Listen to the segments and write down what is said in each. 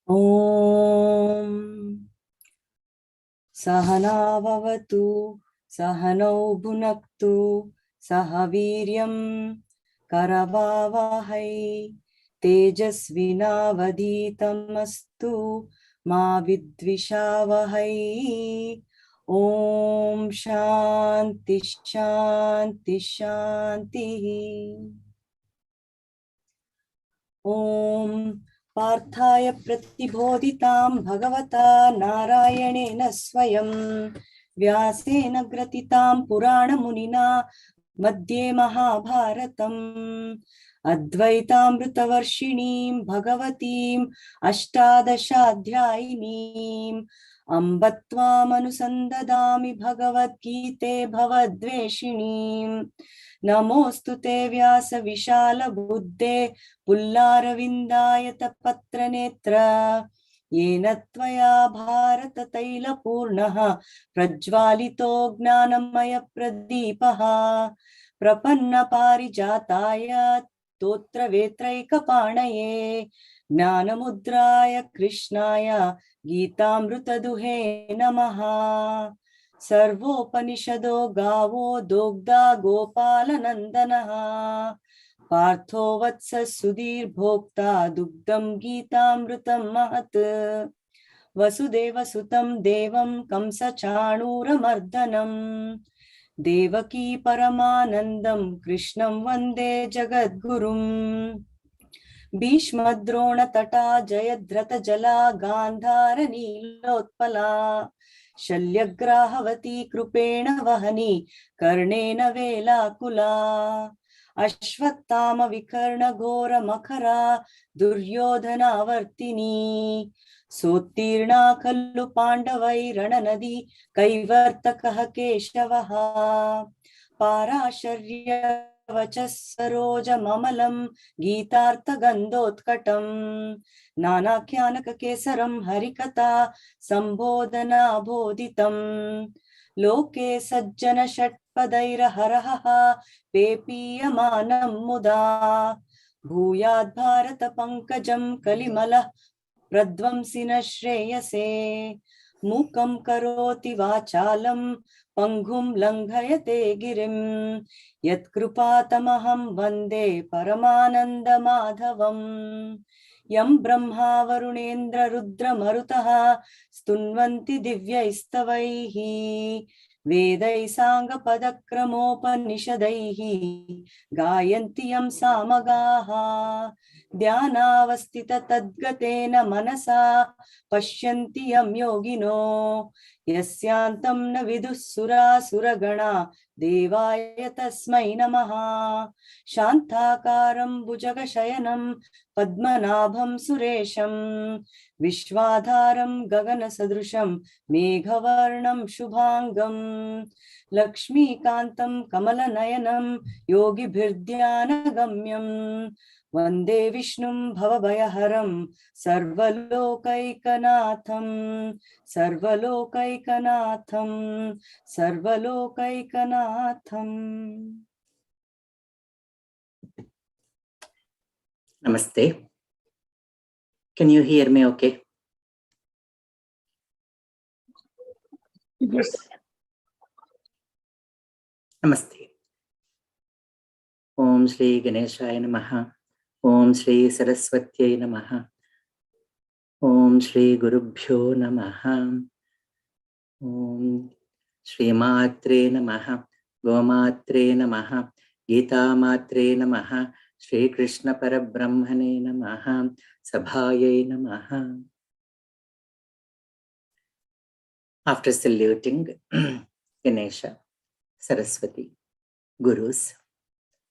ॐ सहनाववतु सहनौ भुनक्तु सह वीर्यं करवावहै तेजस्विनावधीतमस्तु मा विद्विषावहै। ॐ शान्ति शान्ति शान्तिः। ॐ पार्थाय प्रतिबोधितां भगवता नारायणेन स्वयं व्यासेन ग्रथितां पुराणमुनिना मध्ये महाभारतम् अद्वैतामृतवर्षिणीं भगवतीम् अष्टादशाध्यायिनीम् अम्ब त्वामनुसन्ददामि भगवद्गीते भवद्वेषिणीम्। नमोऽस्तु ते व्यास विशाल बुद्धे पुल्लारविन्दायत पत्रनेत्र येन त्वया भारत तैलपूर्णः प्रज्वालितो ज्ञानमय प्रदीपः प्रपन्न पारिजाताय स्तोत्रवेत्रैकपाणये ज्ञानमुद्राय कृष्णाय गीतामृतदुहे नमः। सर्वोपनिषदो गावो दोग्धा गोपालनन्दनः पार्थो वत्स सुधीर्भोक्ता दुग्धं गीतामृतं महत्। वसुदेवसुतं देवं कंसचाणूरमर्दनं देवकी परमानन्दं कृष्णं वन्दे जगद्गुरुं। भीष्मद्रोणतटा जयद्रथजला गान्धारनीलोत्पला शल्यग्राहवती कृपेण वहनी कर्णेन वेलाकुला अश्वत्थाम विकर्ण घोर मखरा दुर्योधनावर्तिनी सोत्तीर्णा खल्लु पाण्डवैरणनदी कैवर्तकः केशवः पाराशर्य वचः सरोजममलं गीतार्थगन्धोत्कटं नानाख्यानककेसरं हरिकथा सम्बोधनाबोधितं लोके सज्जन षट्पदैर्हरः पेपीयमानं मुदा भूयाद् भारत पंकजं कलिमलः प्रध्वंसिन श्रेयसे मूकं करोति वाचालं पंगुं लंघयते गिरिं यत्कृपातमहं वन्दे परमानन्दमाधवम्। यं ब्रह्मा वरुणेन्द्र रुद्रमरुतः स्तुन्वन्ति दिव्यैस्तवैः वेदैः साङ्गपदक्रमोपनिषदैः गायन्ति यं सामगाः ध्यानावस्थित तद्गतेन मनसा पश्यन्ति यं योगिनो यस्यान्तं न विदुः सुरासुरगणा देवाय तस्मै नमः। शान्ताकारं भुजगशयनं पद्मनाभं सुरेशं विश्वाधारं गगनसदृशं मेघवर्णं शुभांगं लक्ष्मीकान्तं कमलनयनं योगिभिर्ध्यानगम्यं वन्दे विष्णुं भवभयहरं सर्वलोकैकनाथं सर्वलोकैकनाथं सर्वलोकैकनाथं। Namaste. Can you hear me okay? Yes. Namaste. Om Shri Ganeshaya Namaha. Om Shri Saraswatyai Namaha. Om Shri Gurubhyo Namaha. Om Shri Matre Namaha. Gomatre Namaha. Gita Matre Namaha. Shri Krishna Parabrahmane Namaha. Sabhayai Namaha. After saluting Ganesha, Saraswati, Gurus,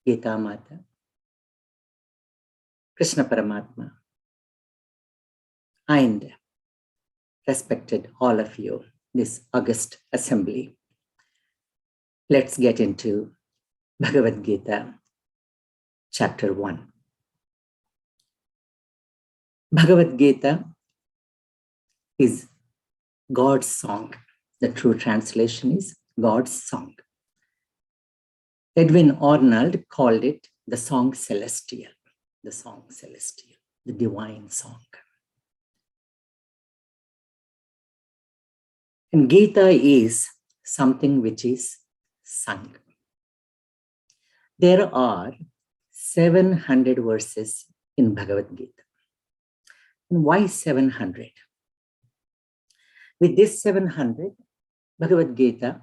Gita Mata, Krishna Paramatma, and respected all of you, this august assembly, let's get into Bhagavad Gita, chapter 1. Bhagavad Gita is God's song. The true translation is God's song. Edwin Arnold called it the song celestial, the divine song. And Gita is something which is sung. There are 700 verses in Bhagavad Gita. And why 700? With this 700, Bhagavad Gita,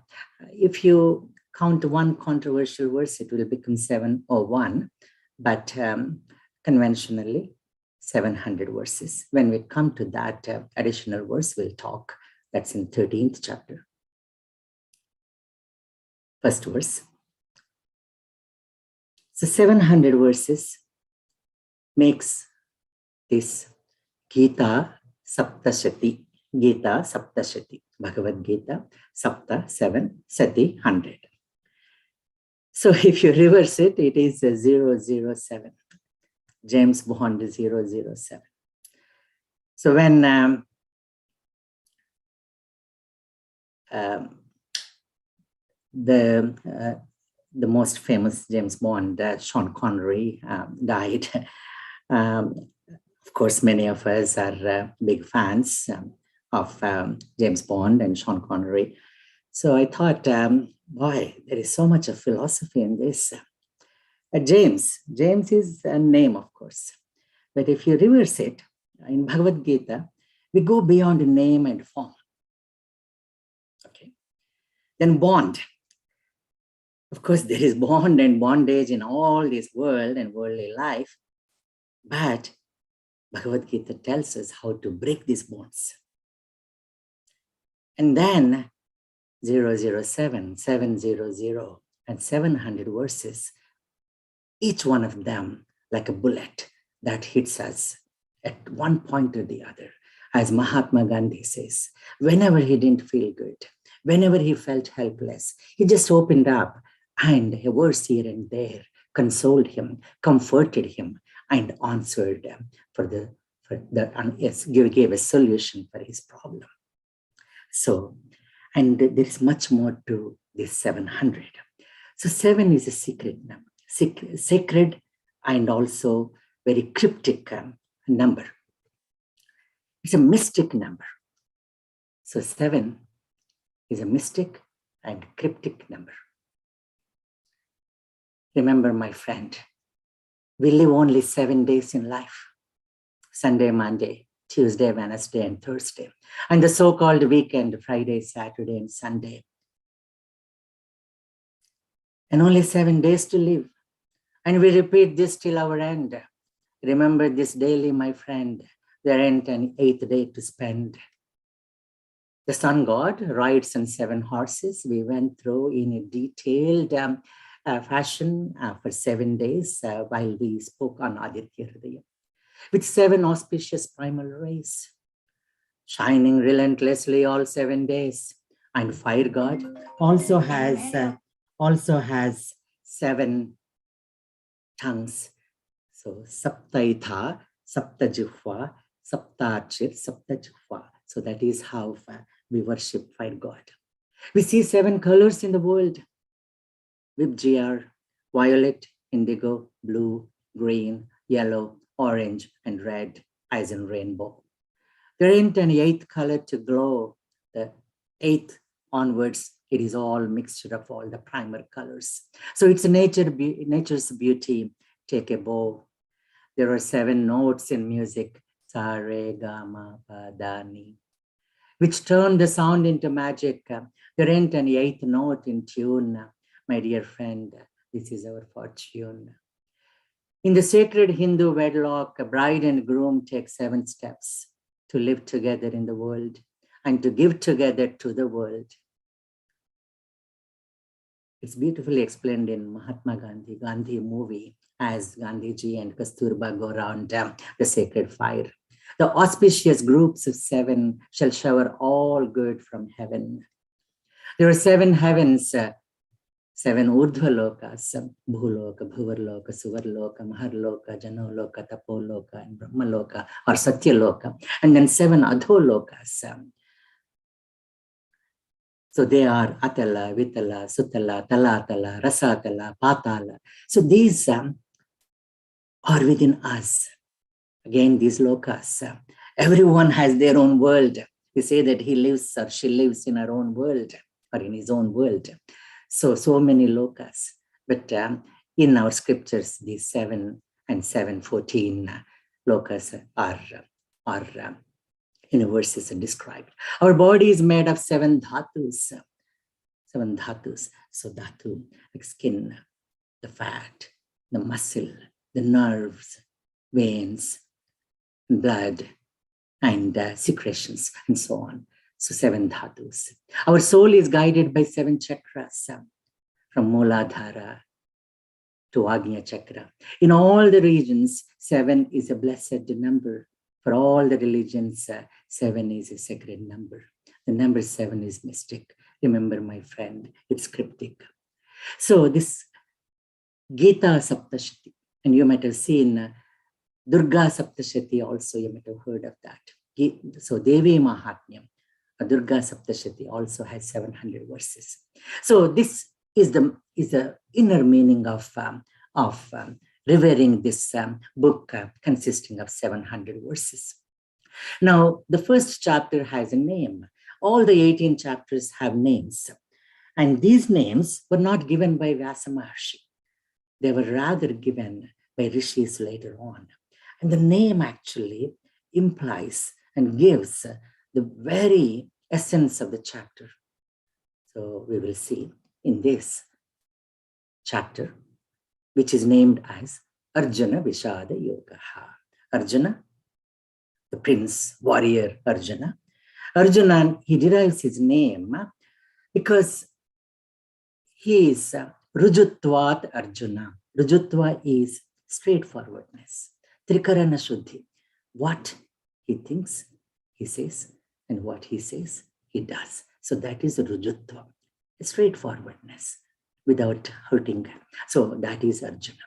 if you count one controversial verse, it will become 701, but conventionally, 700 verses. When we come to that additional verse, we'll talk. That's in 13th chapter. First verse. So 700 verses makes this Gita Saptashati. Gita Saptashati. Bhagavad Gita Sapta 7 Sati 100. So if you reverse it, it is 007. James Bond 007. So when the most famous James Bond, Sean Connery, died, of course, many of us are big fans of James Bond and Sean Connery. So I thought, boy, there is so much of philosophy in this. James is a name, of course. But if you reverse it, in Bhagavad Gita, we go beyond name and form. Okay. Then bond. Of course, there is bond and bondage in all this world and worldly life. But Bhagavad Gita tells us how to break these bonds. And then 007, 700, and 700 verses, each one of them like a bullet that hits us at one point or the other. As Mahatma Gandhi says, whenever he didn't feel good, whenever he felt helpless, he just opened up and a verse here and there consoled him, comforted him, and answered gave a solution for his problem. So, and there is much more to this 700. So 7 is a secret number, sacred and also very cryptic number. It's a mystic number. So 7 is a mystic and cryptic number. Remember, my friend, we live only 7 days in life. Sunday, Monday, Tuesday, Wednesday, and Thursday. And the so-called weekend, Friday, Saturday, and Sunday. And only 7 days to live. And we repeat this till our end. Remember this daily, my friend. There ain't an 8th day to spend. The sun god rides on 7 horses. We went through in a detailed fashion for 7 days while we spoke on Aditya Hridaya. With 7 auspicious primal rays, shining relentlessly all 7 days. And fire god also has 7 tongues. So Saptaitha, Saptajihva, Saptachir, Saptajihva. So that is how we worship fire god. We see 7 colors in the world. Vibgr, violet, indigo, blue, green, yellow, orange, and red, as in rainbow. There ain't an 8th color to glow. The 8th onwards, it is all mixture of all the primal colors. So it's nature's beauty. Take a bow. There are 7 notes in music, sa, re, ga, ma, pa, da, ni, which turn the sound into magic. There ain't an 8th note in tune. My dear friend, this is our fortune. In the sacred Hindu wedlock, a bride and groom take 7 steps to live together in the world and to give together to the world. It's beautifully explained in Mahatma Gandhi movie, as Gandhiji and Kasturba go around the sacred fire. The auspicious groups of 7 shall shower all good from heaven. There are 7 heavens, 7 urdhva lokas, bhuloka, bhuvarloka, suvarloka, maharloka, janoloka, tapoloka, and brahmaloka, or satyaloka, and then 7 adholokas. So they are Atala, Vitala, Sutala, Talatala, Rasatala, Patala. So these are within us. Again, these lokas. Everyone has their own world. We say that he lives or she lives in her own world or in his own world. So many lokas. But in our scriptures, these 7 and 714 lokas are universes are described. Our body is made of 7 dhatus. 7 dhatus. So dhatu, like skin, the fat, the muscle, the nerves, veins, blood, and secretions, and so on. So 7 dhatus. Our soul is guided by 7 chakras, from Mooladhara to Agnya Chakra. In all the regions, 7 is a blessed number. For all the religions, 7 is a sacred number. The number 7 is mystic. Remember, my friend, it's cryptic. So this Gita Saptashati, and you might have seen Durga Saptashati also, you might have heard of that. So Devi Mahatmyam, Durga Saptashati also has 700 verses. So this is the inner meaning of revering this book consisting of 700 verses. Now, the first chapter has a name. All the 18 chapters have names. And these names were not given by Vyasa Maharshi. They were rather given by rishis later on. And the name actually implies and gives the very essence of the chapter. So we will see in this chapter, which is named as Arjuna Vishada Yogaha. Arjuna, the prince, warrior Arjuna. Arjuna, he derives his name because he is Rujutvat Arjuna. Rujutva is straightforwardness. Trikarana Shuddhi. What he thinks, he says, and what he says, he does. So that is Rujutva, straightforwardness without hurting. So that is Arjuna.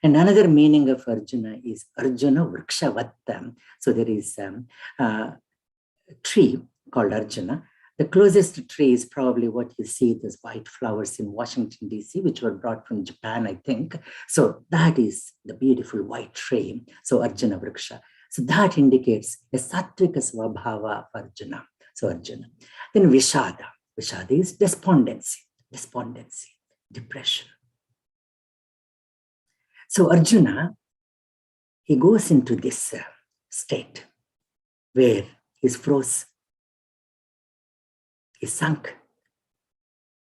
And another meaning of Arjuna is Arjuna Vrikshavatta. So there is a tree called Arjuna. The closest tree is probably what you see, those white flowers in Washington, D.C., which were brought from Japan, I think. So that is the beautiful white tree. So Arjuna Vriksha. So that indicates a sattvika svabhava of Arjuna. So Arjuna. Then Vishada. Vishada is despondency, depression. So Arjuna, he goes into this state where he's froze, he's sunk,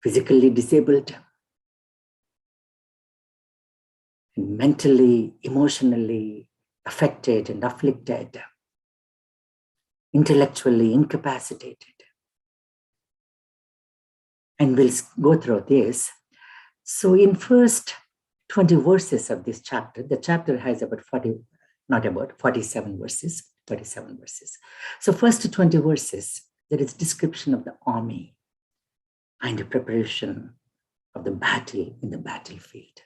physically disabled, and mentally, emotionally affected and afflicted, intellectually incapacitated. And we'll go through this. So in first 20 verses of this chapter, the chapter has about 47 verses, 47 verses. So first 20 verses, there is description of the army and the preparation of the battle in the battlefield.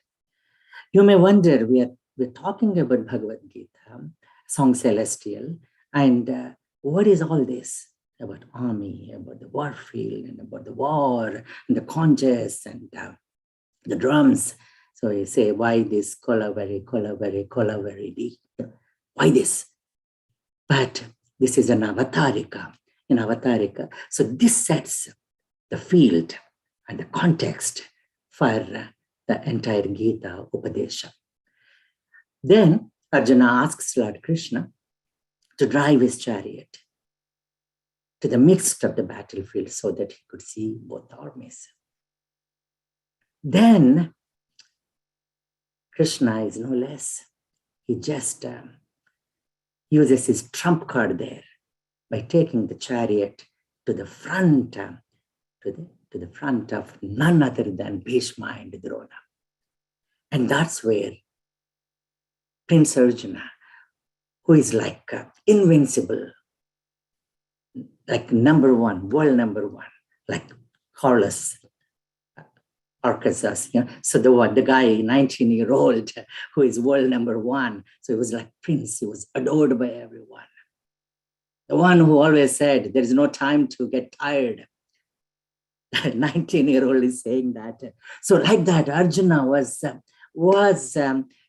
You may wonder, we're talking about Bhagavad Gita, Song Celestial, and what is all this about army, about the war field, and about the war, and the conches, and the drums? So you say, why this Kolavari, why this? But this is an avatarika, So this sets the field and the context for the entire Gita Upadesha. Then Arjuna asks Lord Krishna to drive his chariot to the midst of the battlefield so that he could see both armies. Then Krishna is no less. He just uses his trump card there by taking the chariot to the front, to the front of none other than Bhishma and Drona. And that's where Prince Arjuna, who is like invincible, like number one, world number one, like Carlos Arkansas, so the guy, 19-year-old, who is world number one. So he was like Prince, he was adored by everyone. The one who always said, there is no time to get tired. That 19-year-old is saying that. So like that, Arjuna was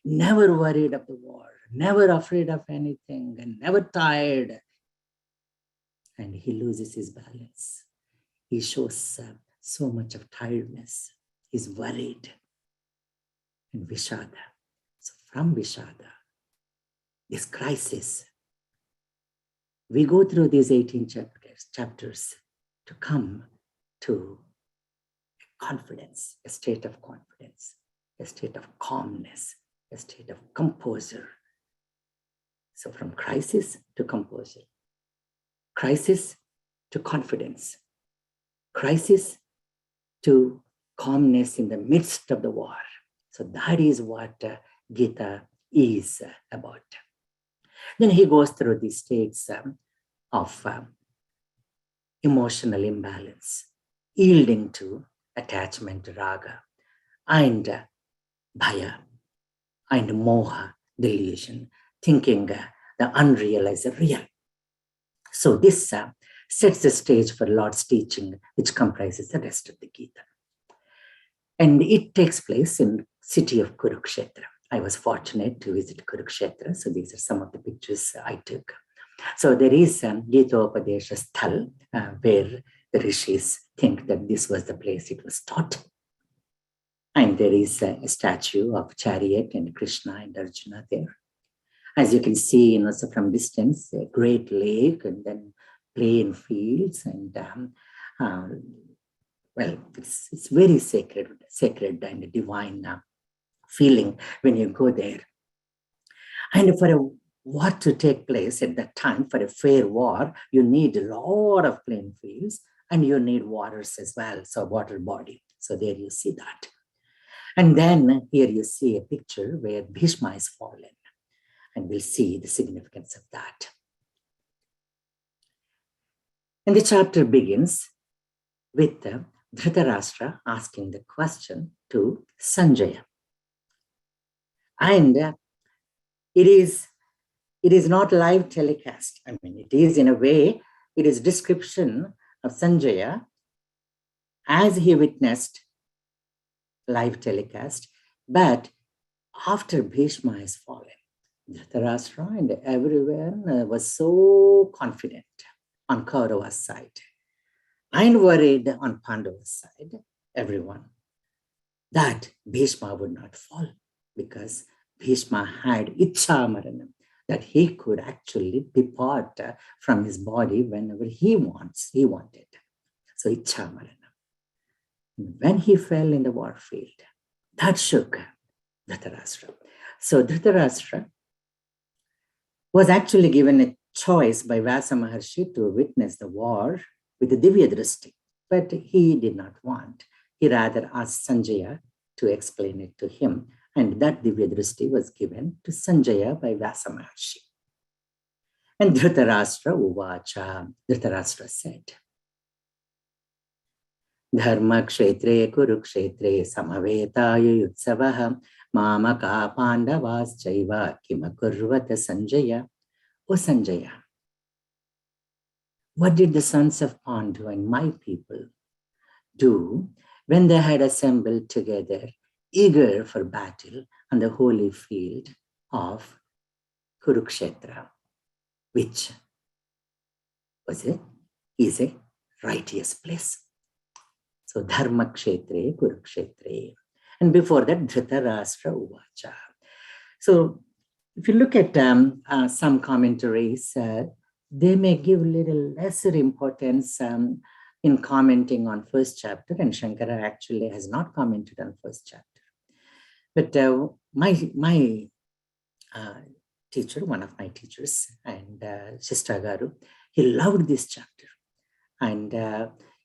never worried of the war, never afraid of anything, and never tired. and he loses his balance. He shows so much of tiredness. He's worried. And Vishada. So from Vishada, this crisis, we go through these 18 chapters to come to confidence, a state of confidence, a state of calmness, a state of composure. So from crisis to composure, crisis to confidence, crisis to calmness in the midst of the war. So that is what Gita is about. Then he goes through these states of emotional imbalance, yielding to attachment, raga, and bhaya, and moha, delusion, thinking the unreal as a real. So this sets the stage for Lord's teaching, which comprises the rest of the Gita. And it takes place in city of Kurukshetra. I was fortunate to visit Kurukshetra, so these are some of the pictures I took. So there is Gita Upadesha Sthal, where the rishis think that this was the place it was taught. And there is a statue of chariot and Krishna and Arjuna there. As you can see, also from distance, a great lake and then plain fields. And well, it's very sacred and divine feeling when you go there. And for a war to take place at that time, for a fair war, you need a lot of plain fields and you need waters as well, so water body. So there you see that. And then here you see a picture where Bhishma is fallen, and we'll see the significance of that. And the chapter begins with Dhritarashtra asking the question to Sanjaya. And it is not live telecast. I mean, it is in a way, it is description of Sanjaya as he witnessed live telecast, but after Bhishma is fallen, Dhritarashtra and everyone was so confident on Kaurava's side and worried on Pandava's side, everyone, that Bhishma would not fall because Bhishma had Ichha Maranam, that he could actually depart from his body whenever he wanted. So Ichha Maranam. When he fell in the war field, that shook Dhritarashtra. So Dhritarashtra was actually given a choice by Vyasa Maharshi to witness the war with the Divya Drishti, but he did not want. He rather asked Sanjaya to explain it to him, and that Divya Drishti was given to Sanjaya by Vyasa Maharshi. And Dhritarashtra Uvacha, Dhritarashtra said, Dharma kshetre kurukshetre samavetaya yutsavaha mamaka pandavas chaiva kimakurvata Sanjaya. O Sanjaya, what did the sons of Pandu and my people do when they had assembled together, eager for battle on the holy field of Kurukshetra, which is a righteous place. So Dharma Kshetre, Kurukshetre. And before that, Dhritarashtra Uvacha. So if you look at some commentaries, they may give little lesser importance in commenting on first chapter, and Shankara actually has not commented on first chapter. But my teacher, one of my teachers, and Shista Garu, he loved this chapter. And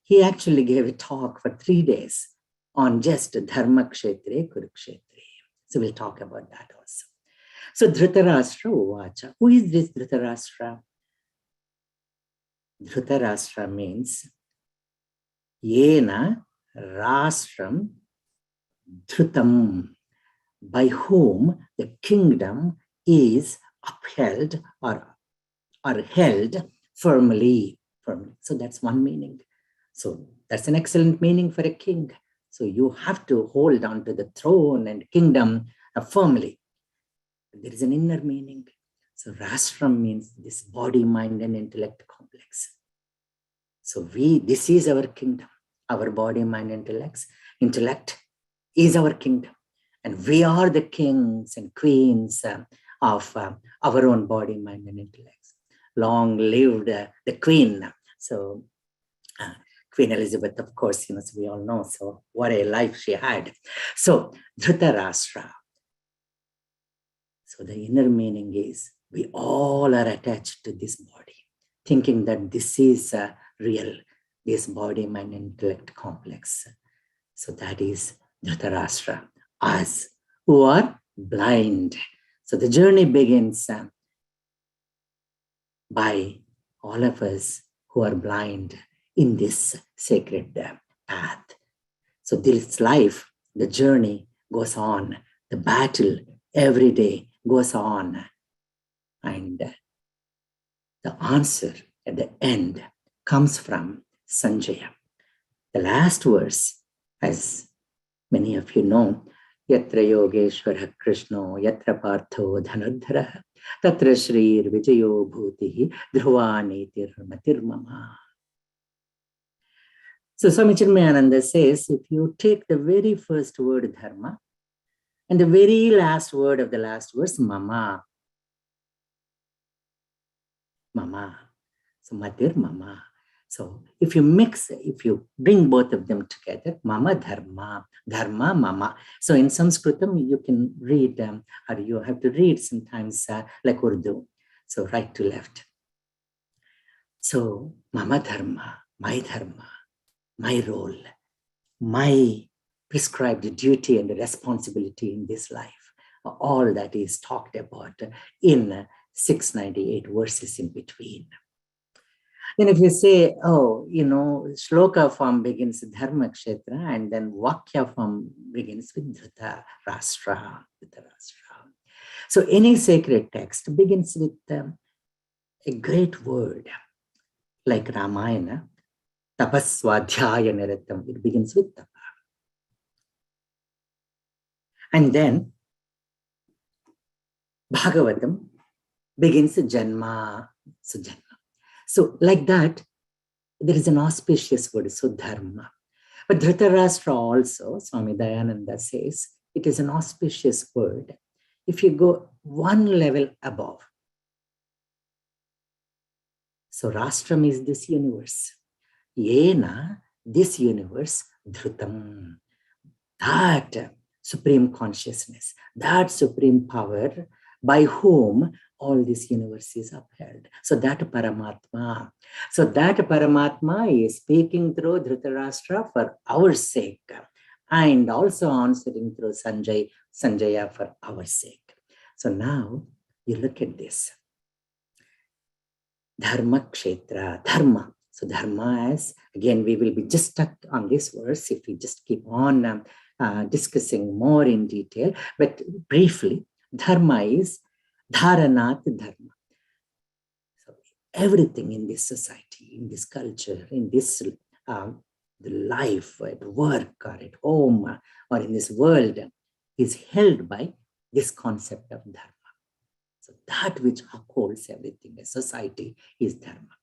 he actually gave a talk for 3 days on just Dharma Kshetre, Kurukshetre. So we'll talk about that also. So Dhritarashtra Uvacha. Who is this Dhritarashtra? Dhritarashtra means Yena Rashram Dhrutam, by whom the kingdom is upheld or held firmly. So that's one meaning. So that's an excellent meaning for a king. So you have to hold on to the throne and kingdom firmly. There is an inner meaning. So Rashram means this body, mind, and intellect complex. So this is our kingdom. Our body, mind, intellect is our kingdom. And we are the kings and queens of our own body, mind, and intellect. Long lived the queen. So Queen Elizabeth, of course, so we all know. So what a life she had. So Dhritarashtra. So the inner meaning is we all are attached to this body, thinking that this is real, this body, mind, intellect complex. So that is Dhritarashtra, us who are blind. So the journey begins by all of us who are blind in this sacred path. So this life, the journey goes on, the battle every day goes on. And the answer at the end comes from Sanjaya. The last verse, as many of you know, Yatra Yogeshwara Krishno, Yatra Partho Dhanadhara, Tatra Shrir Vijayo Bhutihi, Dhruvani Tirmatir Mama. So Swami Chinmayananda says, if you take the very first word dharma and the very last word of the last verse, mama, mama, so matir mama. So if you mix, if you bring both of them together, mama dharma, dharma mama. So in Sanskritam, you can read, or you have to read sometimes like Urdu. So right to left. So mama dharma, my role, my prescribed duty and responsibility in this life, all that is talked about in 698 verses in between. Then if you say, shloka form begins with Dharma Kshetra and then Vakya form begins with Dhritarashtra. So any sacred text begins with a great word like Ramayana, Tapaswadhyaya Niratam. It begins with Tapa. And then Bhagavatam begins with Janma. So like that, there is an auspicious word, so dharma. But Dhritarashtra also, Swami Dayananda says, it is an auspicious word. If you go one level above, so Rashtram is this universe. Yena, this universe, Dhrutam. That supreme consciousness, that supreme power by whom all this universe is upheld. So that Paramatma. So that Paramatma is speaking through Dhritarashtra for our sake and also answering through Sanjaya for our sake. So now you look at this. Dharma Kshetra, Dharma. So Dharma is, again, we will be just stuck on this verse if we just keep on discussing more in detail. But briefly, Dharma is Dharanat Dharma. So everything in this society, in this culture, in this the life at work or at home or in this world is held by this concept of Dharma. So that which upholds everything, a society, is Dharma.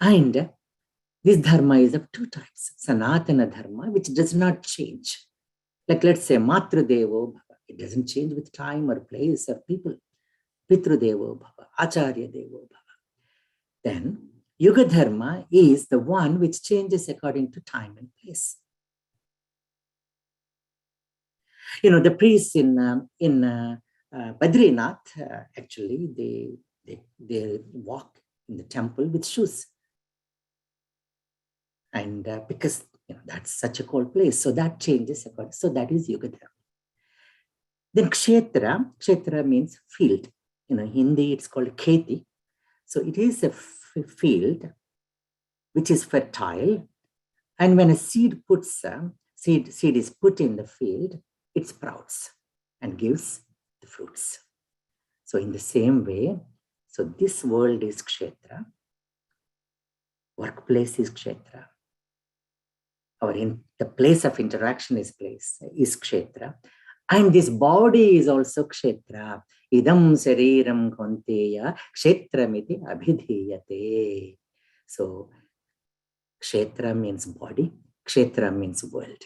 And this Dharma is of two types. Sanatana Dharma, which does not change. Like let's say Matru Devo Bhava. It doesn't change with time or place or people. Pitru Devo Bhava, Acharya Devo Bhava. Then Yuga Dharma is the one which changes according to time and place. The priests in Badrinath, actually, they walk in the temple with shoes. And because that's such a cold place, so that changes according. So that is Yuga Dharma. Then Kshetra means field. In Hindi, it's called Kheti. So it is a field which is fertile. And when a seed is put in the field, it sprouts and gives the fruits. So in the same way, so this world is Kshetra. Workplace is Kshetra. The place of interaction is Kshetra. And this body is also Kshetra. idam shariram kaunteya kshetramiti abhidhiyate. So kshetra means body, kshetra means world,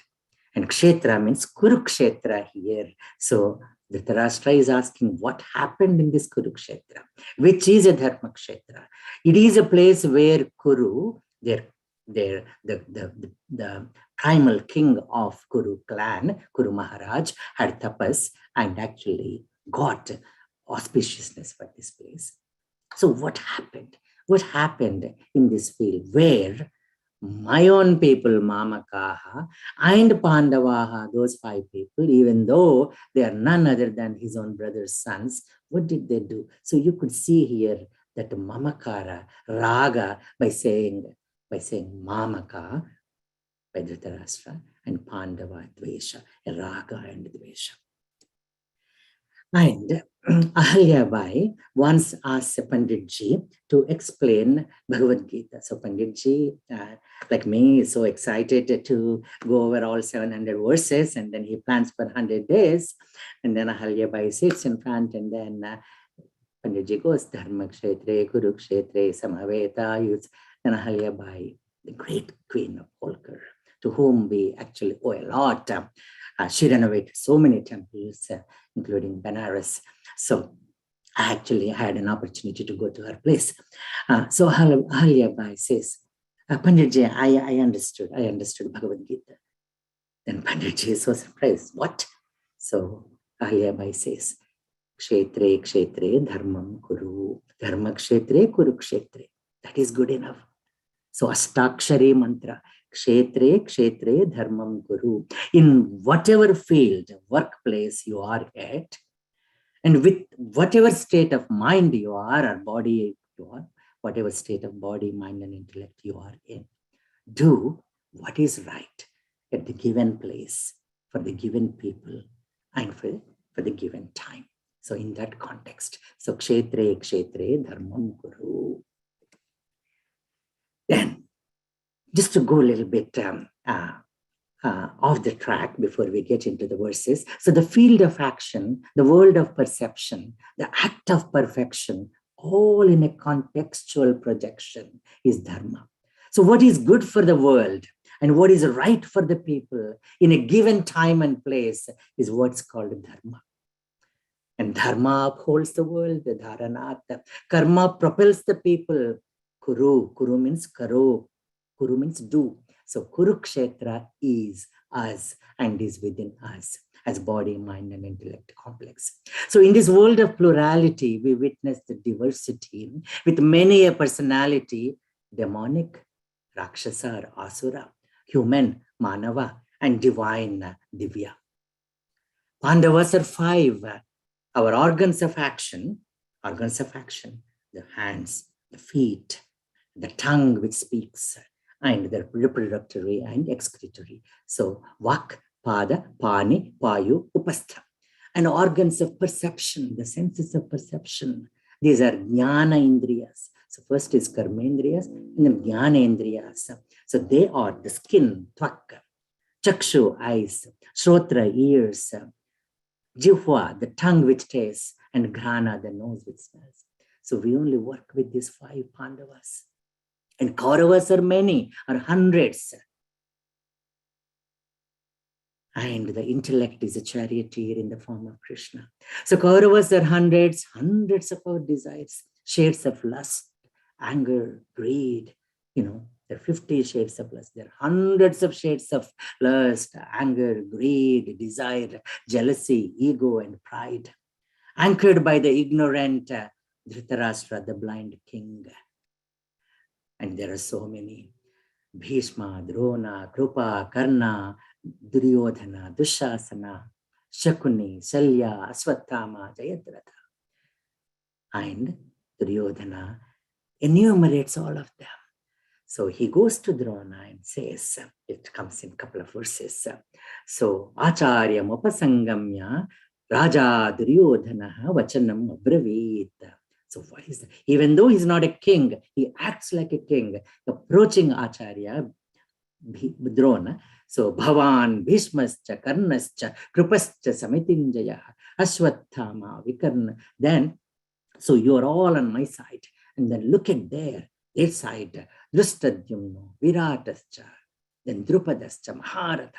and kshetra means Kurukshetra here. So Dhritarashtra is asking what happened in this Kurukshetra, which is a Dharma Kshetra. It is a place where Kuru, the primal king of Kuru clan, Kuru Maharaj, had tapas and actually got auspiciousness for this place. So what happened? What happened in this field where my own people, Mamakaha and Pandavaha, those 5 people, even though they are none other than his own brother's sons, what did they do? So you could see here that Mamakara, Raga, by saying Mamaka, by Dhritarashtra, and Pandava, Dvesha, Raga and Dvesha. And Ahalyabai once asked Panditji to explain Bhagavad Gita. So Panditji, like me, is so excited to go over all 700 verses, and then he plans for 100 days. And then Ahalyabai sits in front, and then Panditji goes, Dharma Kshetre, Kurukshetre, Samaveta. Then Ahalyabai, the great queen of Holkar, to whom we actually owe a lot. She renovated so many temples, including Benares. So I actually had an opportunity to go to her place. So Ahalyabai says, Panditji, I understood Bhagavad Gita. Then Panditji is so surprised. What? So Ahalyabai says, Kshetre, Kshetre, Dharmam Kuru. Dharma Kshetre, Kuru Kshetre. That is good enough. So Astakshari mantra. Kshetre, Kshetre, Dharmam Guru. In whatever field, workplace you are at, and with whatever state of mind you are, or body you are, whatever state of body, mind, and intellect you are in, do what is right at the given place, for the given people, and for the given time. So in that context, so Kshetre, Kshetre, Dharmam Guru. Then, just to go a little bit off the track before we get into the verses. So the field of action, the world of perception, the act of perfection, all in a contextual projection is dharma. So what is good for the world and what is right for the people in a given time and place is what's called dharma. And dharma upholds the world, the dharanat. Karma propels the people. Kuru means karo. Kuru means do. So Kurukshetra is us and is within us as body, mind, and intellect complex. So in this world of plurality, we witness the diversity with many a personality, demonic, Rakshasa or Asura, human, Manava, and divine, Divya. Pandavas are 5. Our organs of action, the hands, the feet, the tongue which speaks, and the reproductory and excretory. So Vak, Pada, Pani, Payu, Upastha. And organs of perception, the senses of perception. These are Jnana Indriyas. So first is Karmendriyas and then Jnana Indriyas. So they are the skin, Tvak, Chakshu, eyes, Shrotra, ears, Jihva, the tongue which tastes, and Grana, the nose which smells. So we only work with these 5 Pandavas. And Kauravas are many, are hundreds. And the intellect is a charioteer in the form of Krishna. So Kauravas are hundreds of our desires, shades of lust, anger, greed. There are 50 shades of lust. There are hundreds of shades of lust, anger, greed, desire, jealousy, ego, and pride. Anchored by the ignorant Dhritarashtra, the blind king. And there are so many. Bhishma, Drona, Krupa, Karna, Duryodhana, Dushasana, Shakuni, Shalya, Aswathama, Jayadratha. And Duryodhana enumerates all of them. So he goes to Drona and says, it comes in a couple of verses. So, Acharya Upasangamya, Raja Duryodhana Vachanam Abravit. So what is that? Even though he's not a king, he acts like a king, approaching Acharya Drona. So Bhavan, Bhishmascha, Karnascha, Krupascha, Samitinjaya. Ashwatthama, Vikarna. Then, so you're all on my side. And then look at their side. Drishtadyumno, Viratascha, then Drupadascha, Maharatha.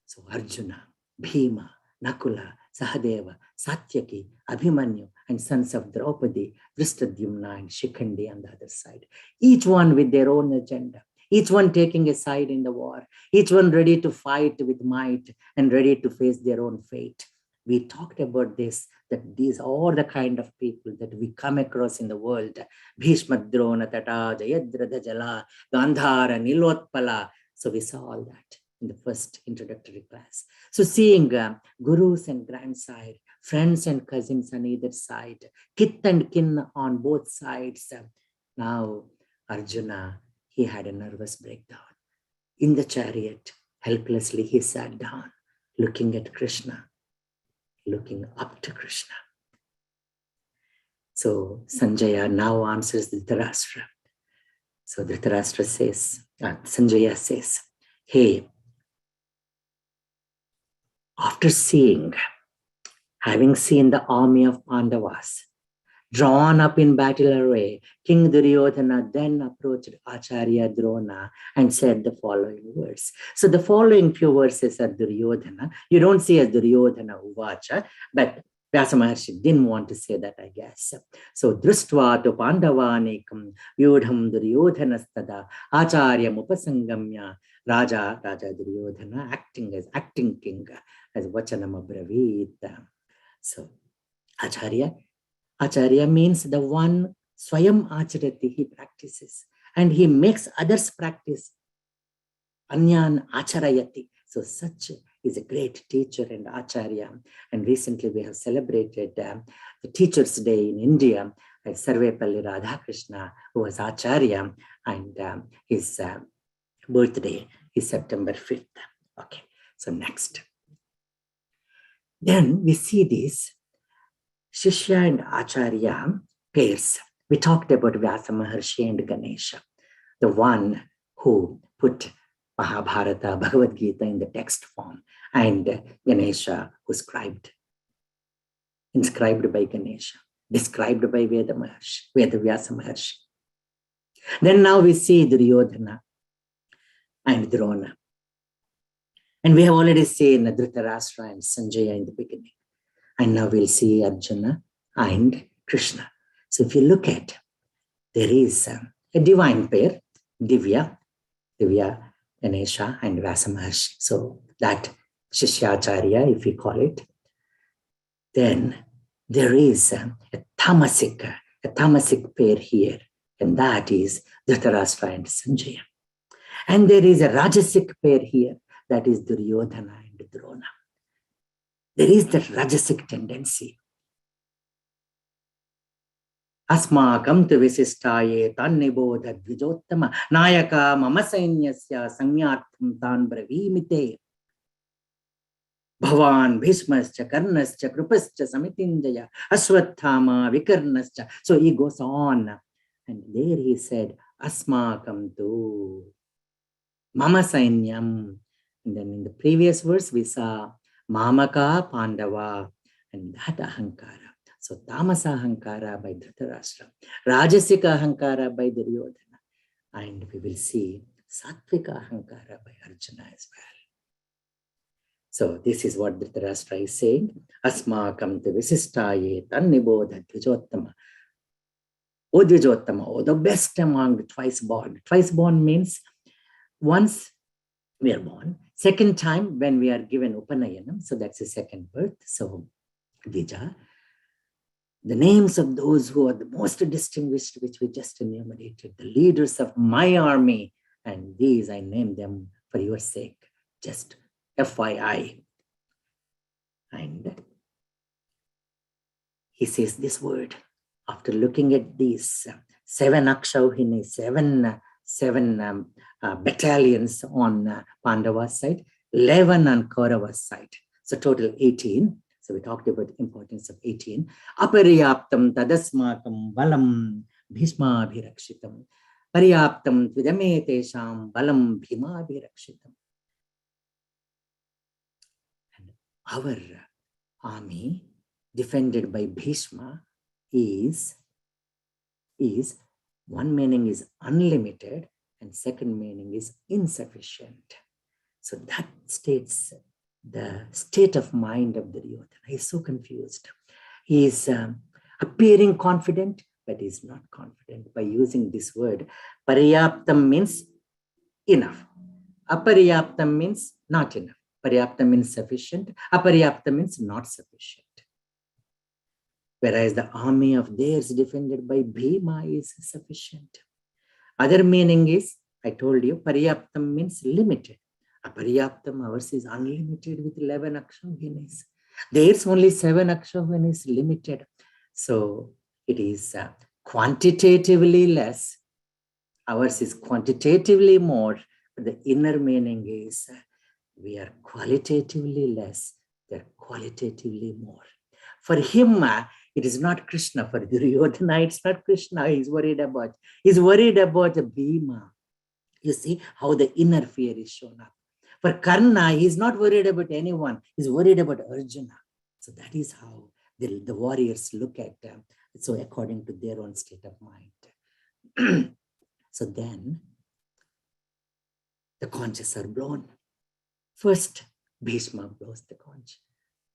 So Arjuna, Bhima, Nakula, Sahadeva, Satyaki, Abhimanyu, and sons of Draupadi, Drishtadyumna and Shikhandi on the other side. Each one with their own agenda. Each one taking a side in the war. Each one ready to fight with might and ready to face their own fate. We talked about this, that these are the kind of people that we come across in the world. Bhishma Drona Tata, Jayadratha Jala, Gandhara, Nilotpala. So we saw all that in the first introductory class. So seeing gurus and grandsire, friends and cousins on either side, kith and kin on both sides. Now Arjuna, he had a nervous breakdown. In the chariot, helplessly he sat down, looking at Krishna, looking up to Krishna. So Sanjaya now answers Dhritarashtra. So Dhritarashtra says, Sanjaya says, hey, after having seen the army of Pandavas drawn up in battle array, King Duryodhana then approached Acharya Drona and said the following words. So the following few verses are Duryodhana. You don't see as Duryodhana Uvacha, but Vyasa Maharshi didn't want to say that, I guess. So Društva tu Pandavanekam Vyudham Duryodhanastada Acharya Upasangamya Raja Duryodhana acting king as Vachanam Abravit. So Acharya means the one Swayam Acharati, he practices and he makes others practice. Anyan Acharayati. So such is a great teacher and Acharya. And recently we have celebrated the Teachers' Day in India. Sarvepalli Radhakrishna, who was Acharya, and his birthday is September 5th. Okay, so next. Then we see this Shishya and Acharya pairs. We talked about Vyasa Maharshi and Ganesha, the one who put Mahabharata, Bhagavad Gita in the text form, and Ganesha who inscribed by Ganesha, described by Vyasa Maharshi. Then now we see Duryodhana and Drona. And we have already seen Dhritarashtra and Sanjaya in the beginning. And now we'll see Arjuna and Krishna. So if you look at, there is a divine pair, Divya, Ganesha, and Vyasa Maharshi. So that Shishyacharya, if we call it. Then there is a tamasic pair here, and that is Dhritarashtra and Sanjaya. And there is a rajasic pair here, that is Duryodhana and Drona. There is that rajasic tendency. Asmakam tu visishtaye tannibodha dvijottama nayaka mama sainyasya samyartham tan bravimite bhavan bhishmascha karnascha krupascha samitinjaya ashwatthama vikarnascha. So he goes on, and there he said asmakam tu mama sainyam. And then in the previous verse we saw Mamaka Pandava, and that ahankara. So Tamasa ahankara by Dhritarashtra, Rajasika ahankara by Duryodhana, and we will see Sattvika ahankara by Arjuna as well. So this is what Dhritarashtra is saying. Asmakam te visishtaye tannibodha dvijottama. O dvijottama, oh the best among the twice born. Twice born means once we are born, second time when we are given Upanayanam, so that's the second birth. So Dvija, the names of those who are the most distinguished, which we just enumerated, the leaders of my army, and these I name them for your sake, just FYI. And he says this word, after looking at these 7 Akshauhini, seven battalions on Pandava's side, 11 on Kaurava's side. So total 18. So we talked about the importance of 18. Apariyaptam tadasmakam balam bhishma bhirakshitam. Pariyaptam tvidame tesham balam bhima bhirakshitam. our army defended by Bhishma is one meaning is unlimited and second meaning is insufficient. So that states the state of mind of Duryodhana. He is so confused. He is appearing confident, but is not confident by using this word. Paryaptam means enough. Aparyaptam means not enough. Paryaptam means sufficient. Aparyaptam means not sufficient. Whereas the army of theirs defended by Bhima is sufficient. Other meaning is, I told you, Paryaptam means limited. Aparyaptam, ours is unlimited with 11 akshavinis. Theirs only 7 akshavinis limited. So it is quantitatively less. Ours is quantitatively more. But the inner meaning is we are qualitatively less. They're qualitatively more. For him, it is not Krishna. For Duryodhana, it's not Krishna he's worried about. He's worried about the Bhima. You see how the inner fear is shown up. For Karna, he's not worried about anyone. He's worried about Arjuna. So that is how the warriors look at them. So according to their own state of mind. So then the conches are blown. First, Bhishma blows the conch.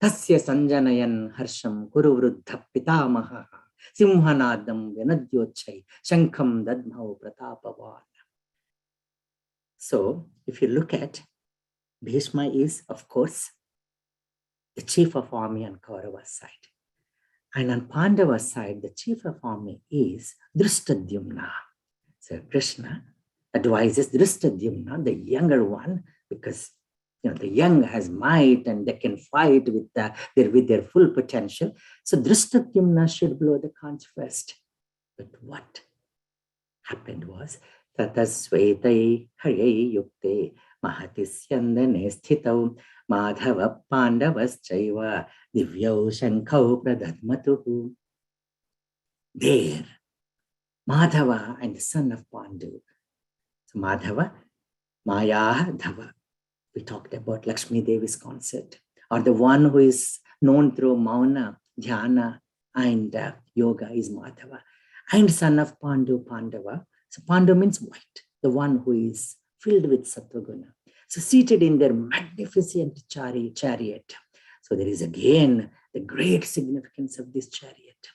Tasya sanjanayan harsham kuru vruddha pitamaha simhanadam venadyochai shankam dadmau pratapavan. So if you look at Bhishma is, of course, the chief of army on Kaurava's side. And on Pandava's side, the chief of army is Drishtadyumna. So Krishna advises Drishtadyumna, the younger one, because the young has might and they can fight with their full potential. So Drishtadyumna should blow the conch first. But what happened was, Tatasvetai Hayai Yukte Mahatisyandane Sthitau Madhava Pandavas Chaiva Divyau Shankau Pradadmatuhu. There, Madhava and the son of Pandu. So Madhava, Maya Dhava. We talked about Lakshmi Devi's concert, or the one who is known through Mauna, Dhyana, and yoga is Madhava. And son of Pandu, Pandava. So Pandu means white, the one who is filled with Sattva-guna. So seated in their magnificent chariot. So there is again the great significance of this chariot.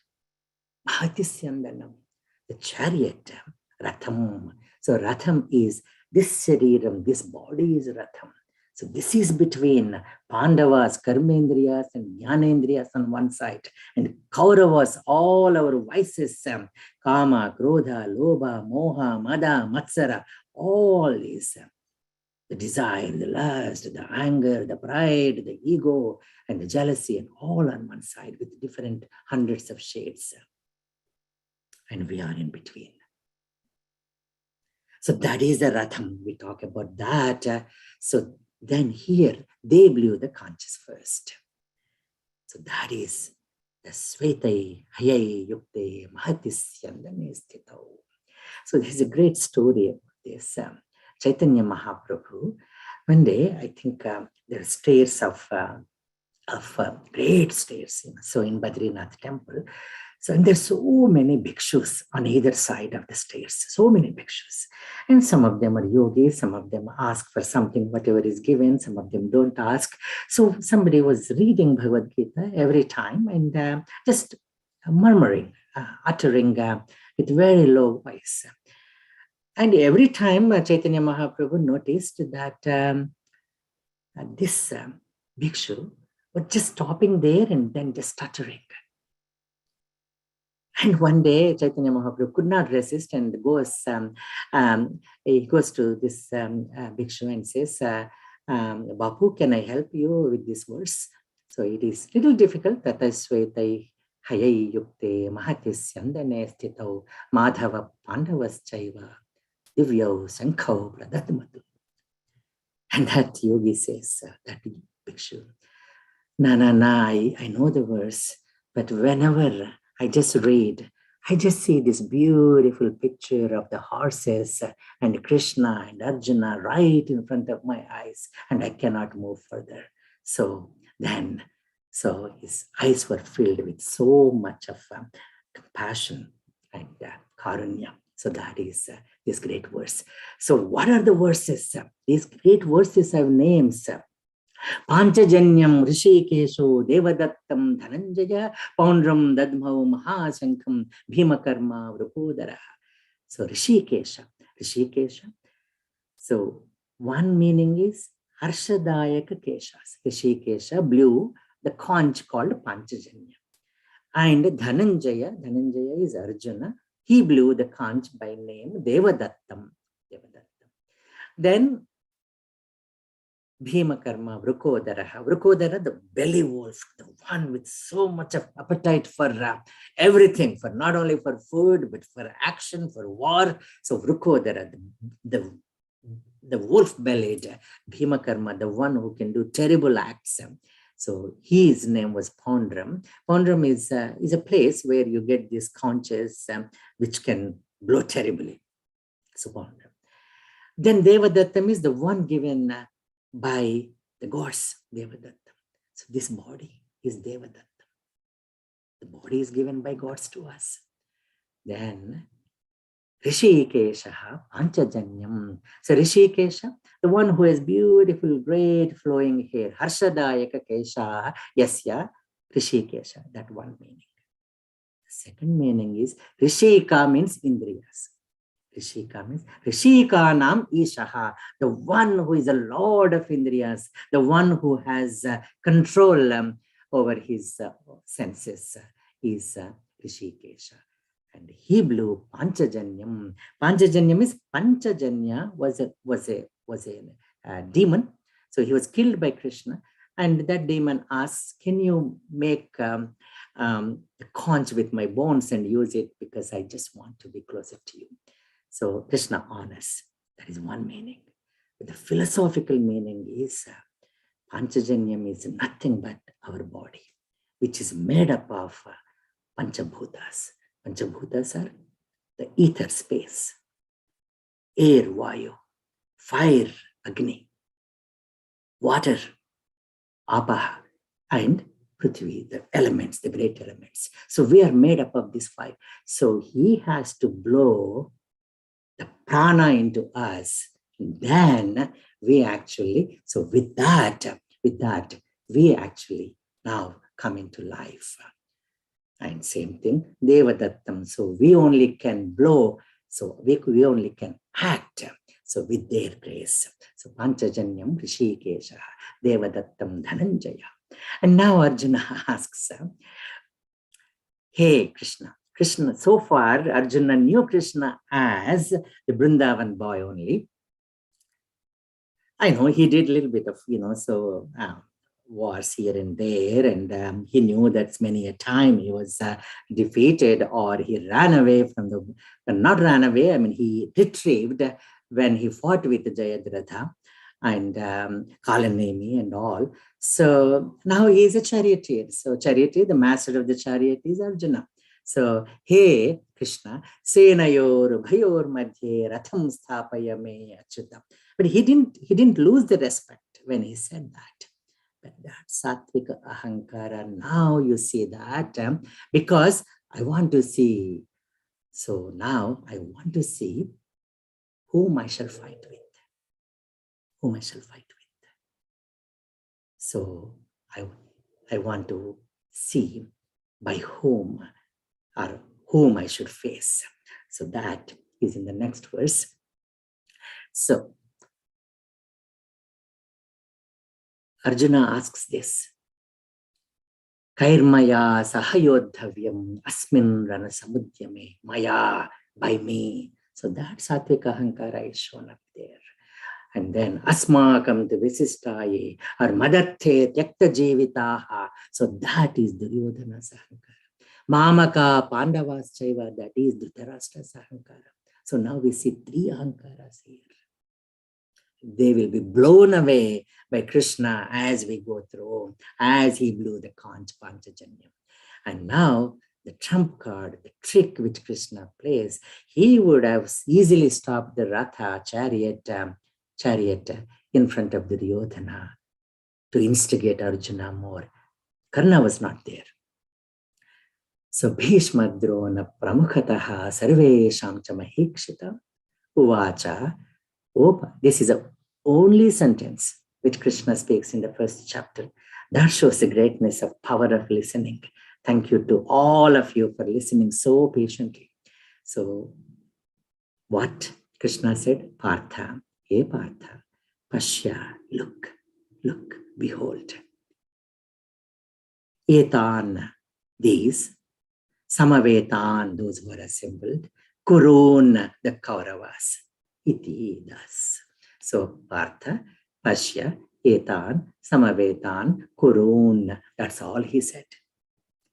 Mahatisyandanam, the chariot, Ratham. So Ratham is this Shariram, this body is Ratham. So this is between Pandavas, Karmendriyas and Jnanendriyas on one side, and Kauravas, all our vices, Kama, Krodha, Lobha, Moha, Mada, Matsara, all is the desire, the lust, the anger, the pride, the ego, and the jealousy, and all on one side with different hundreds of shades. And we are in between. So that is the Ratham. We talk about that. So then here, they blew the conches first. So that is the Svetai Hayai Yukte Mahatisyandane Sthitau. So there's a great story about this. Chaitanya Mahaprabhu, one day, I think there are stairs of great stairs. So in Badrinath temple, so and there's so many bhikshus on either side of the stairs, so many bhikshus. And some of them are yogis, some of them ask for something, whatever is given, some of them don't ask. So somebody was reading Bhagavad Gita every time and just murmuring, uttering with very low voice. And every time Chaitanya Mahaprabhu noticed that this bhikshu was just stopping there and then just stuttering. And one day, Chaitanya Mahaprabhu could not resist and he goes to this bhikshu and says, Bapu, can I help you with this verse? So it is little difficult. Tatasvetai hayai yukte mahatisyandane sthitau madhava pandavas chaiva divyau sankhau pradadmatu. And that yogi says, that bhikshu, I know the verse, but whenever I just read, I just see this beautiful picture of the horses and Krishna and Arjuna right in front of my eyes, and I cannot move further. So Then, so his eyes were filled with so much of compassion and karunya. So that is this great verse. So what are the verses? These great verses have names. Panchajanyam Rishikesho Devadattam Dhananjaya Poundram Dadmau Mahasankham Bhimakarma Vrupodara. So Rishikesha. So one meaning is Harshadayaka Keshas. Rishikesha blew the conch called Panchajanya. And Dhananjaya is Arjuna. He blew the conch by name Devadattam. Then Bhimakarma, Vrukodara, the belly wolf, the one with so much of appetite for everything, for not only for food, but for action, for war. So Vrukodara, the wolf-bellied Bhimakarma, the one who can do terrible acts. So his name was Poundram. Poundram is a place where you get these conches which can blow terribly. So Poundram. Then Devadattam is the one given by the gods, Devadattam. So this body is Devadattam. The body is given by gods to us. Then Rishikesha, Panchajanyam. So Rishikesha, the one who has beautiful, great flowing hair. Harshadayaka Kesha, Yasya, Rishikesha. That one meaning. The second meaning is Rishika means Indriyas. Rishika means Rishikanam Ishaha, the one who is the Lord of Indriyas, the one who has control over his senses is Rishikesha. And he blew Panchajanyam. Panchajanyam is Panchajanya was a demon. So he was killed by Krishna. And that demon asks, can you make a conch with my bones and use it because I just want to be closer to you. So Krishna honors. That is one meaning. But the philosophical meaning is Panchajanyam is nothing but our body, which is made up of Panchabhutas. Panchabhutas are the ether space, air, Vayu, fire, Agni, water, Apaha, and Prithvi, the elements, the great elements. So we are made up of these five. So he has to blow the prana into us. Then we actually, so with that, we actually now come into life. And same thing, Devadattam. So we only can blow, so we only can act. So with their grace. So Panchajanyam Rishikesha, Devadattam Dhananjaya. And now Arjuna asks, hey Krishna, so far Arjuna knew Krishna as the Vrindavan boy only. I know he did a little bit of, wars here and there, and he knew that many a time he was defeated or he ran away from not ran away, I mean, he retrieved when he fought with Jayadratha and Kalanemi and all. So now he is a charioteer. So charioteer, the master of the chariot is Arjuna. So, hey Krishna, Senayor Bhayor Madhye Ratham Sthapaya Me Achyutam. But he didn't lose the respect when he said that. But that Sattvika Ahankara, now you see that because I want to see. So now I want to see whom I shall fight with. Whom I shall fight with. So I want to see by whom or whom I should face. So that is in the next verse. So Arjuna asks this. Kairmaya sahayodhavyam asmin rana samudyame maya, by me. So that Sattvika Ahankara is shown up there. And then asmakam visishtaye or madatte tyakta jivitaha. So that is Duryodhana's Ahankara. Mamaka Pandavas Chaiva, that is Dhritarashtra's Ahankara. So now we see three Ahankaras here. They will be blown away by Krishna as we go through, as he blew the conch Panchajanyam. And now the trump card, the trick which Krishna plays, he would have easily stopped the Ratha chariot in front of Duryodhana. to instigate Arjuna more. Karna was not there. So Bhishma Drona Pramukataha Sarvesham cha Mahikshita Uvacha. This is the only sentence which Krishna speaks in the first chapter. That shows the greatness of power of listening. Thank you to all of you for listening so patiently. So what Krishna said, Partha, hey Partha, Pashya, look, behold. Etan, these, Samavetan, those who are assembled, Kurun, the Kauravas, iti, thus. So Partha, Pashya, Etan, Samavetan, Kurun, that's all he said.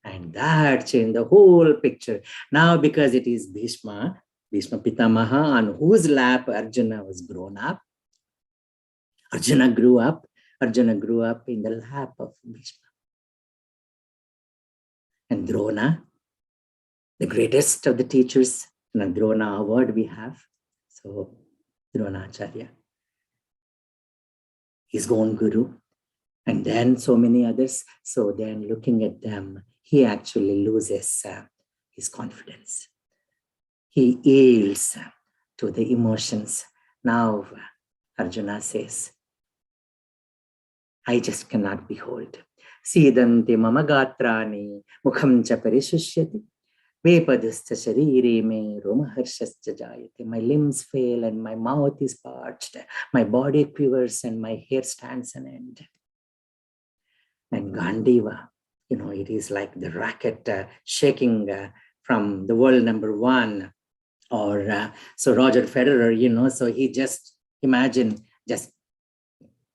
And that changed the whole picture. Now, because it is Bhishma Pitamaha, on whose lap Arjuna was grown up, Arjuna grew up in the lap of Bhishma. And Drona, the greatest of the teachers, and Drona award we have. So Dronacharya, his own guru, and then so many others. So then looking at them, he actually loses his confidence. He yields to the emotions. Now Arjuna says, I just cannot behold. Sidanti mama gatrani mukham cha parishishyati vepadistha sharire me romaharshascha jayate. My limbs fail and my mouth is parched. My body quivers and my hair stands on end. And Gandiva, it is like the racket shaking from the world number one. Or so Roger Federer, so he just imagine just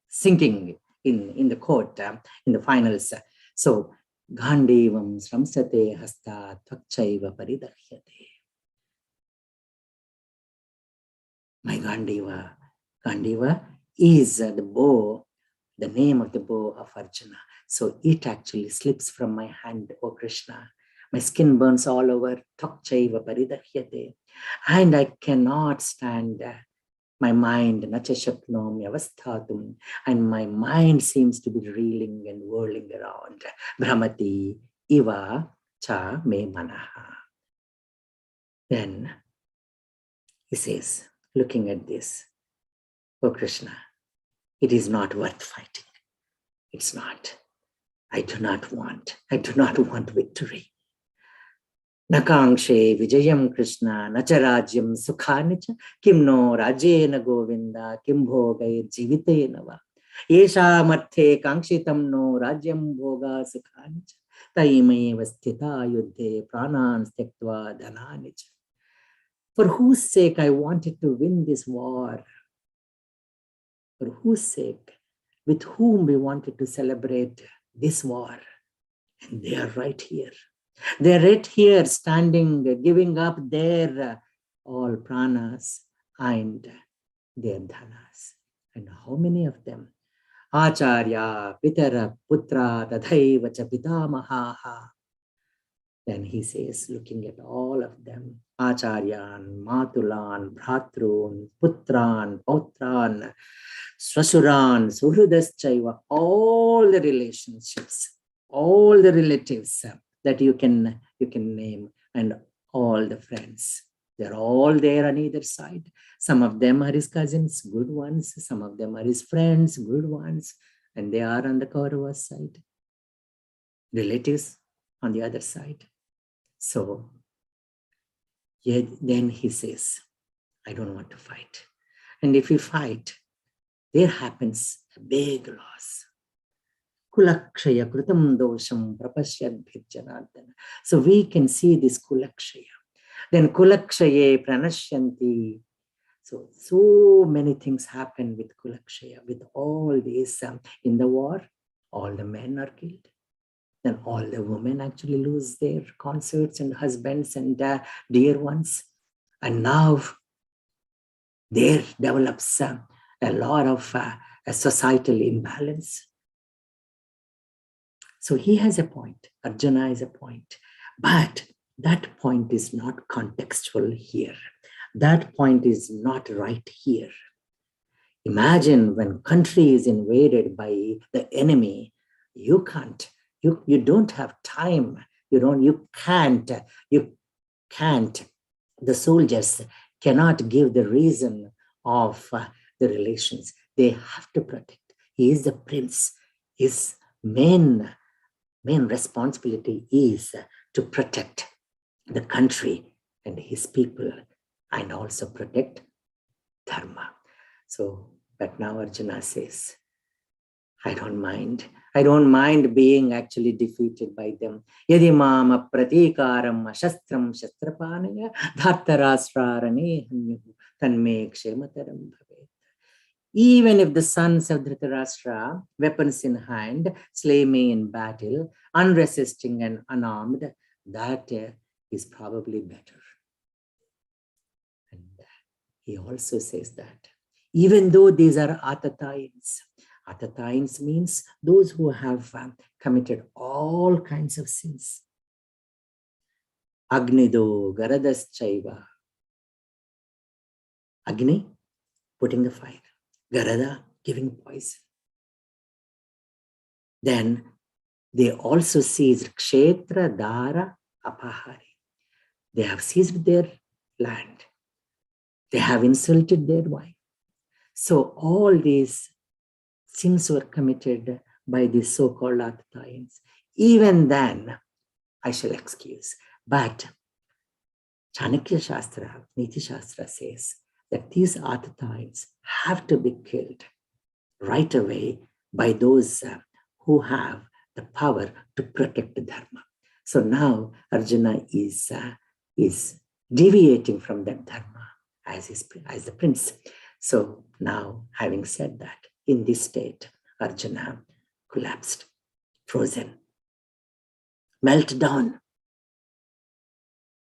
sinking in the court, in the finals. So Gandivam sramsate hasta tvakchaiva paridakhyate. My Gandiva is the bow, the name of the bow of Arjuna. So it actually slips from my hand, O Krishna. My skin burns all over, tvakchaiva paridakhyate. And I cannot stand my mind, nachashaknomi avasthatum, and my mind seems to be reeling and whirling around. Brahmati iva cha me manaha. Then he says, looking at this, oh Krishna, it is not worth fighting. It's not. I do not want victory. Nakangshe vijayam Krishna nacharajyam sukhanica kim no rajena govinda kim bhogai jivitena va yesha marthe kangshitam no rajyam bhoga sukhanica taimai vasthita yuddhe pranan stektva dhananica. For whose sake I wanted to win this war, for whose sake, with whom we wanted to celebrate this war, and they are right here. They're right here standing, giving up their all pranas and their dhanas. And how many of them? Acharya, Pitara, Putra, Tadhaiva cha Pitamahaha. Then he says, looking at all of them, Acharyan, Matulan, Bhratrun, Putran, Pautran, Swasuran, Suhrudaschaiva, all the relationships, all the relatives that you can name, and all the friends. They're all there on either side. Some of them are his cousins, good ones. Some of them are his friends, good ones. And they are on the Kaurava's side. Relatives on the other side. So then he says, I don't want to fight. And if we fight, there happens a big loss. Kulakshaya kritam dosham prapasyad bhijjanardana. So we can see this kulakshaya. Then kulakshaye pranashyanti. So many things happen with kulakshaya. With all these in the war, all the men are killed. Then all the women actually lose their consorts and husbands and dear ones. And now there develops a lot of a societal imbalance. So he has a point, Arjuna has a point, but that point is not contextual here. That point is not right here. Imagine when country is invaded by the enemy, you can't, you don't have time. You can't, the soldiers cannot give the reason of the relations. They have to protect. He is the prince. His main responsibility is to protect the country and his people and also protect dharma. So, but now Arjuna says, I don't mind. I don't mind being actually defeated by them. Yadi mama pratikaram shastram shastrapanaya dhartarasrarane hanyuhu tanme kshemataram bhavet. Even if the sons of Dhritarashtra, weapons in hand, slay me in battle, unresisting and unarmed, that is probably better. And he also says that even though these are Atatayins means those who have committed all kinds of sins. Agnido Garadaschaiva. Agni, putting the fire. Garada, giving poison. Then they also seized Kshetra, Dara, Apahari. They have seized their land. They have insulted their wife. So all these sins were committed by these so-called Atatayins. Even then, I shall excuse. But Chanakya Shastra, Niti Shastra says that these Atatayins have to be killed right away by those who have the power to protect the dharma. So now Arjuna is deviating from that dharma as the prince. So now, having said that, in this state, Arjuna collapsed, frozen, melted down,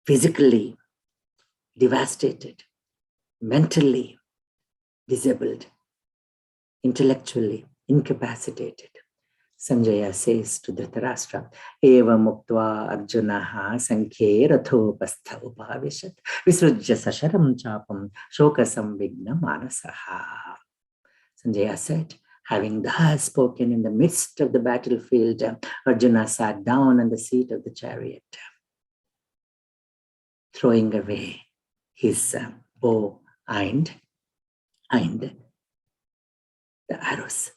physically devastated, mentally disabled, intellectually incapacitated. Sanjaya says to Dhritarashtra, Eva muktva Arjunaha sankhe rathopastha upavishat visrujya sasharam chapam shoka samvigna manasaha. Sanjaya said, having thus spoken in the midst of the battlefield, Arjuna sat down on the seat of the chariot, throwing away his bow and the arrows.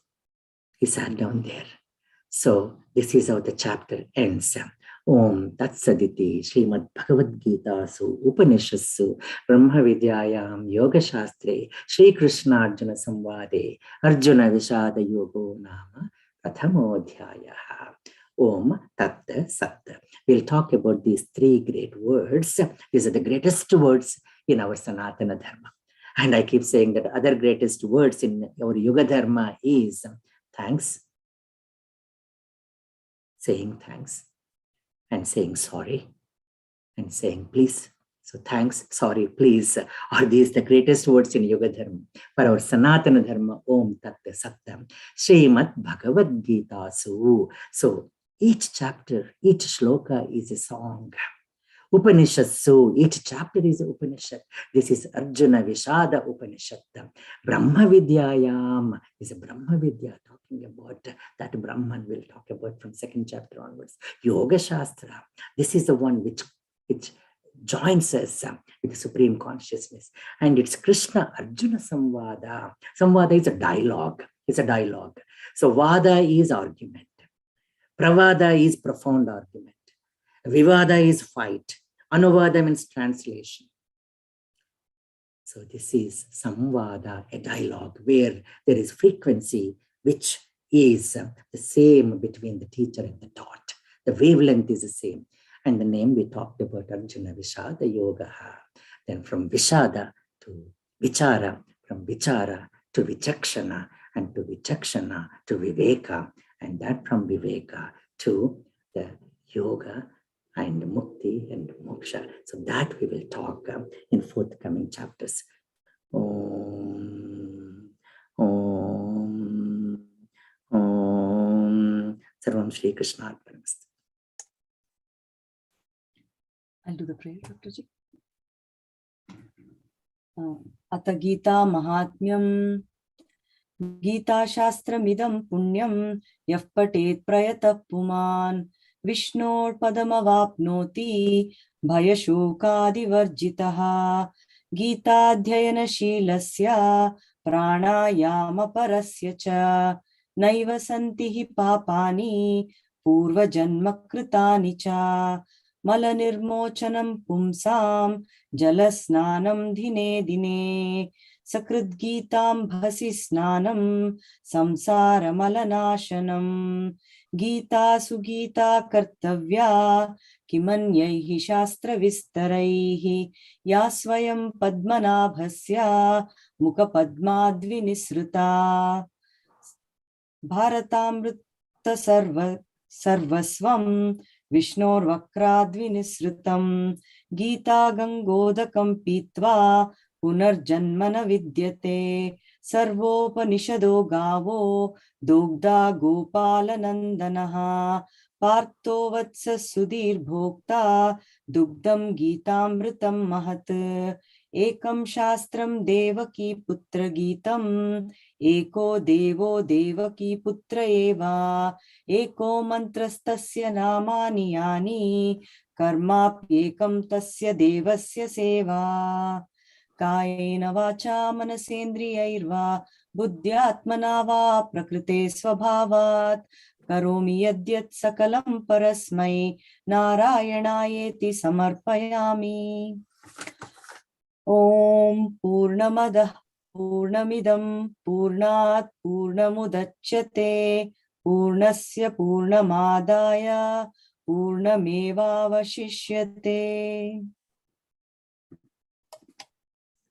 He sat down there. So this is how the chapter ends. Om Tatsaditi Srimad Bhagavad Gita Su Upanishadsu Brahma Vidyayam Yoga Shastre Shri Krishna Arjuna Samvade Arjuna Vishada Yogo Nama Prathamodhyaya. Om Tat Sat. We'll talk about these three great words. These are the greatest words in our Sanatana Dharma. And I keep saying that other greatest words in our Yoga Dharma is thanks, saying thanks, and saying sorry, and saying please. So thanks, sorry, please are these the greatest words in Yoga Dharma. For our Sanatana Dharma, Om Tat Sat, Srimad Bhagavad Gita Su. So each chapter, each shloka is a song. Upanishad Su, each chapter is an Upanishad. This is Arjuna Vishada Upanishad. Brahma Vidyayam is a Brahma Vidya, talking about that Brahman we'll talk about from second chapter onwards. Yoga Shastra, this is the one which joins us with the Supreme Consciousness. And it's Krishna Arjuna Samvada. Samvada is a dialogue. It's a dialogue. So Vada is argument. Pravada is profound argument. Vivada is fight. Anuvada means translation. So this is Samvada, a dialogue where there is frequency which is the same between the teacher and the taught. The wavelength is the same. And the name we talked about, Arjuna Vishada Yoga. Then from Vishada to Vichara, from Vichara to Vichakshana, and to Vichakshana to Viveka, and that from Viveka to the Yoga and Mukti and Moksha. So that we will talk in forthcoming chapters. Om, Om, Om. Sarvam Shri Krishna Arpanamastu. I'll do the prayer, Dr. Ji. Ata Gita Mahatmyam गीताशास्त्रमिदं पुण्यं यः पठेत् प्रयतः पुमान् विष्णोर्पदमवाप्नोति भयशोकादिवर्जितः गीताध्ययनशीलस्य प्राणायामपरस्य च नैव सन्ति हि पापानि पूर्वजन्मकृतानि च मलनिर्मोचनं पुंसां जलस्नानं दिने दिने सकृद्गीताम्भसि स्नानं संसारमलनाशनं गीतासु गीता कर्तव्या किमन्यैः शास्त्रविस्तरैः या स्वयं पद्मनाभस्य मुखपद्माद्विनिसृता भारतामृत सर्वस्वं विष्णोर्वक्राद्विनिसृतं गीता गंगोदकं पीत्वा पुनर्जन्म न विद्यते सर्वोपनिषदो गावो दोग्धा गोपालनन्दनः पार्थो वत्स सुधीर्भोक्ता दुग्धं गीतामृतं महत् एकं शास्त्रं देवकी पुत्र गीतम् एको देवो देवकी पुत्र एव एको मन्त्रस्तस्य नामानि यानि कर्माप्येकं तस्य देवस्य सेवा कायेन वाचा मनसेन्द्रियैर्वा बुद्ध्यात्मना वा प्रकृते स्वभावात् करोमि यद्यत् सकलं परस्मै नारायणायेति समर्पयामि। ॐ पूर्णमदः पूर्णमिदं पूर्णात् पूर्णमुदच्यते पूर्णस्य पूर्णमादाय पूर्णमेवावशिष्यते।